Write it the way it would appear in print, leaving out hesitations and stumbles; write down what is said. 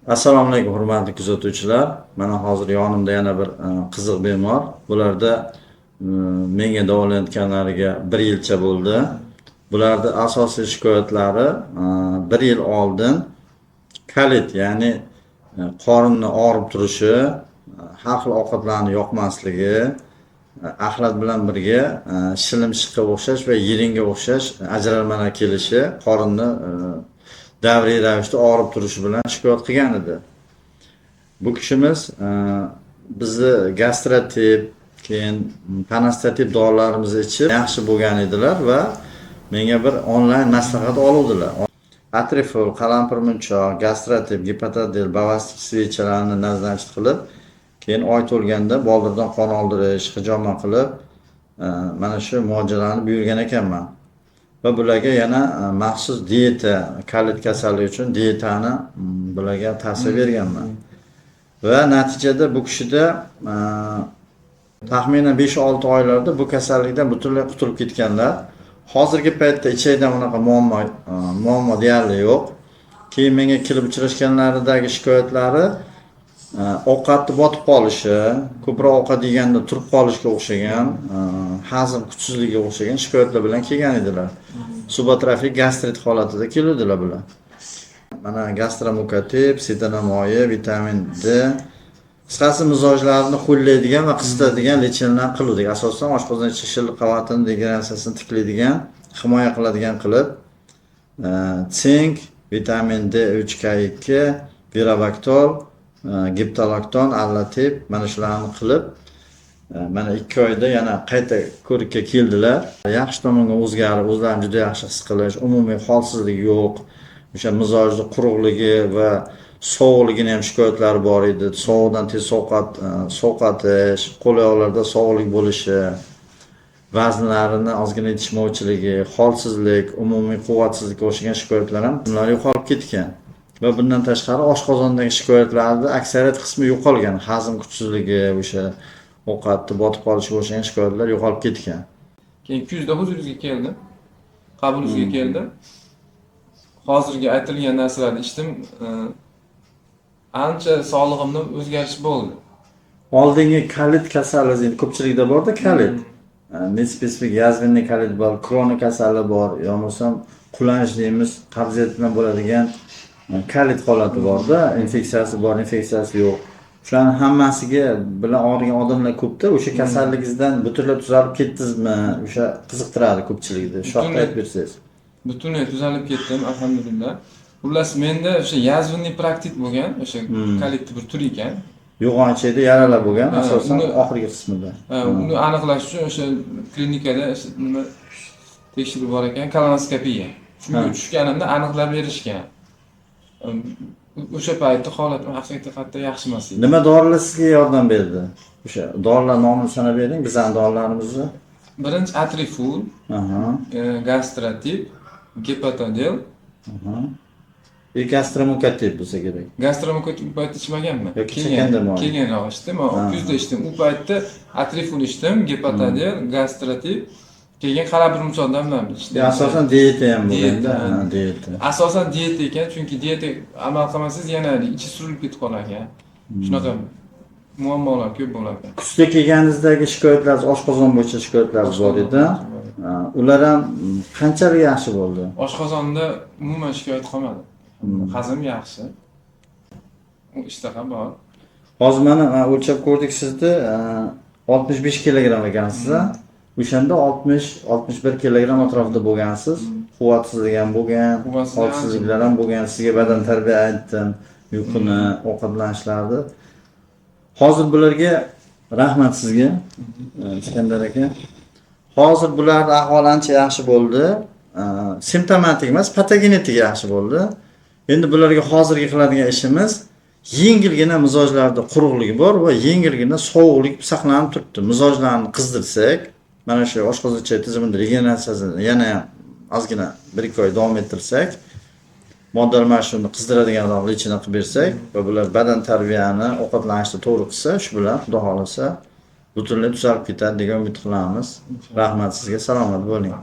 Assalomu alaykum hurmatli kuzatuvchilar. Mana hozir yonimda yana bir qiziq bemor. Bularda menga davolanayotganlariga 1 yilcha bo'ldi. Bularda asosiy shikoyatlari 1 yil oldin kalit, ya'ni qorinni og'rib turishi, har xil ovqatlarni yoqmasligi, axlat bilan birga shilimshiqqa o'xshash va yiringga o'xshash ajralmalar kelishi, qorinni davriy ravishda og'rib turishi bilan shikoyat qilgan edi. Bu kishimiz bizni gastratip, keyin panastativ dorilarimizni ichib yaxshi bo'lgan edilar va menga bir onlayn maslahat oluvdilar. Atrifol, qalampirmunchoq, gastratip, gepatodil, bavastik svechalarini nazardan qilib, keyin oy to'lganda boldirdan qon oldirish, hijoma qilib, mana shu mo'jizalarni buyurgan ekanman. Va bularga yana maxsus dieta, kalit kasalligi uchun dietani bularga tavsiya berganman. Va natijada bu kishida taxminan 5-6 oylarda bu kasallikdan butunlay qutulib ketganlar. Hozirgi paytda ichakda bunaqa muammo deyarli yo'q. Keyin menga kelib uchrashganlaridagi shikoyatlari ovqatni botib qolishi, ko'proq ovqat yeganda turib qolishga o'xshagan, hazm kuchsizligiga o'xshagan shikoyatlar bilan kelgan edilar. Subatrofik gastrit holatida keluvdilar bular. Mana gastromukotib, sitanamoyi, vitamin D, qisqasi mizojlarni qo'llaydigan va qisitadigan lechenlar qiluvdik. Asosan oshqozon ichi shilliq qavatini degradasiyasini tiklaydigan, himoya qiladigan qilib, sink, vitamin D3K2, Virabactol, Giptalakton, Allatip, mana shularni qilib, mana 2 oyda yana qayta ko'rikka keldilar. Yaxshi tomonga o'zgarib, o'zlarini juda yaxshi his qilish, umumiy holsizlik yo'q. O'sha mizojni quruqligi va sovuqligini ham shikoyatlari bor edi. Sovuqdan tez sovqatish, qo'l-oyoqlarda sovuqlik bo'lishi, vaznlarini ozgina yetishmovchiligi, holsizlik, umumiy quvvatsizlikka o'xshagan shikoyatlar ham ular yo'qolib ketgan. Va bundan tashqari oshqozondagi shikoyatlarning aksariyat qismi yo'qolgan. Hazm kuchsizligi, o'sha ovqatni botib qolishiga o'xshagan shikoyatlar yo'qolib ketgan. Keyin kuzda huzuringizga keldim. Qabulingizga keldim. Hozirgi aytilgan narsalarni ichdim. Ancha sog'lig'imda o'zgarish bo'ldi. Oldingi kalit kasallik ko'pchilikda borda kalit. Nespesifik yazvinniy kalit bor, kronik kasallik bor, yo'qmasam qulanish deymiz, qabziyat bilan bo'ladigan kalit holati borda, infeksiyasi bor, infeksiyasi yo'q. Shularning hammasiga bilan og'rigan odamlar ko'pda. O'sha kasalligingizdan butunlay tuzalib ketdingizmi? O'sha qiziqtiradi ko'pchilikni. Shu haqda aytib bersangiz. Butunlay tuzalib ketdim, alhamdulillah. Xullas, menda o'sha yazvinniy praktik bo'lgan, o'sha kalitni bir turi ekan. Yo'g'on ichida yaralar bo'lgan, asosan oxirgi qismida. Uni aniqlash uchun o'sha klinikada nima tekshiruv bor ekan, kolonoskopiya. Shunga tushganimda aniqlab berishgan. O'sha paytda holatim haqiqatda yaxshi emas edi. Nima dorilar sizga yordam berdi? O'sha dorilar nomini sanab bering, bizning dorilarimizni. Birinchi Atrifol, gastratip, gepatodil. Gastromukotib bo'lsa kerak. Gastromukotib bu paytda ichmaganman. Keyin ichdim, kuzda ichdim. U paytda Atrifol ichdim, gepatodil, gastratip, keyin qalampirmunchoqdan bilan ichdim. Asosan dieta ham bo'lganda, dieta. Asosan dieta ekan, chunki dieta amal qilmasangiz yana ichi surilib ketib qolar ekan. Shunaqa muammolar ko'p bo'lar ekan. Kuzda kelganingizdagi shikoyatlar, oshqozon bo'yicha shikoyatlar bor edi. Ular ham qanchalik yaxshi bo'ldi? Oshqozonda umuman shikoyat qolmadi. Hazm yaxshi. Ishtaha bor. Hozir mana o'lchab ko'rdik, sizni 65 kilogramm ekansiz. O'shanda 60-61 kilogramm atrofida bo'lgansiz. Quvvatsizlik ham bo'lgan, holsizliklar ham bo'lgan. Sizga badan tarbiya aytdim, uyquni, ovqatlanishlarni. Hozir bularga rahmat sizga, Iskandar aka. Hozir bularning ahvoli ancha yaxshi bo'ldi. Simptomatik emas, patogenetik yaxshi bo'ldi. Endi bularga hozirgi qiladigan ishimiz yengilgina mizojlarda quruqligi bor va yengilgina sovuqlik saqlanib turibdi. Mizojlarni qizdirsak, mana shu oshqozon ichi tizimida regeneratsiyasini yana ozgina 1-2 oy davom ettirsak, modda almashuvni qizdiradigan lechini qilib bersak va bular badan tarbiyani, ovqatlanishni to'g'ri qilsa, shu bilan Xudo xolasa butunlay tuzalib ketadi degan umid qilamiz. Rahmat sizga, salomat bo'ling.